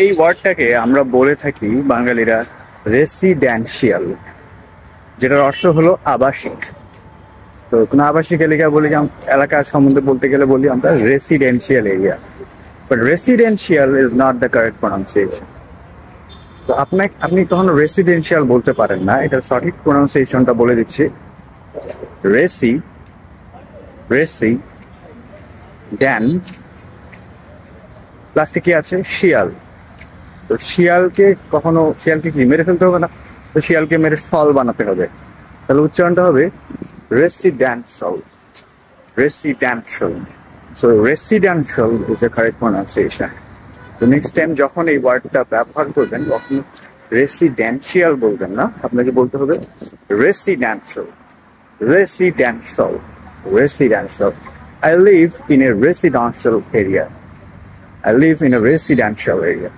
এই ওয়ার্ডটাকে আমরা বলে থাকি বাঙালিরা রেসিডেন্সিয়াল, যেটার অর্থ হলো আবাসিক। তো কোনো আবাসিক এলাকা বলি, এলাকার সম্বন্ধে বলতে গেলে বলি আমরা residential area, but residential is not the correct pronunciation. তো আপনি কখনো রেসিডেন্সিয়াল বলতে পারেন না, এটার সঠিক প্রনাউন্সিয়েশনটা বলে দিচ্ছি। রেসি রেসি ড্যান লাস্টে কি আছে? শিয়াল। তো শিয়ালকে কি মেরে ফেলতে হবে না, তো শিয়ালকে মেরে ফল বানাতে হবে, তাহলে উচ্চারণটা হবে residential. Residential. So residential is the correct pronunciation. তো নেক্সট টাইম যখন এই ওয়ার্ডটা ব্যবহার করবেন তখন রেসিডেন্সিয়াল বলবেন না, আপনাকে বলতে হবে residential. Residential. Residential. I live in a residential area. I live in a residential area.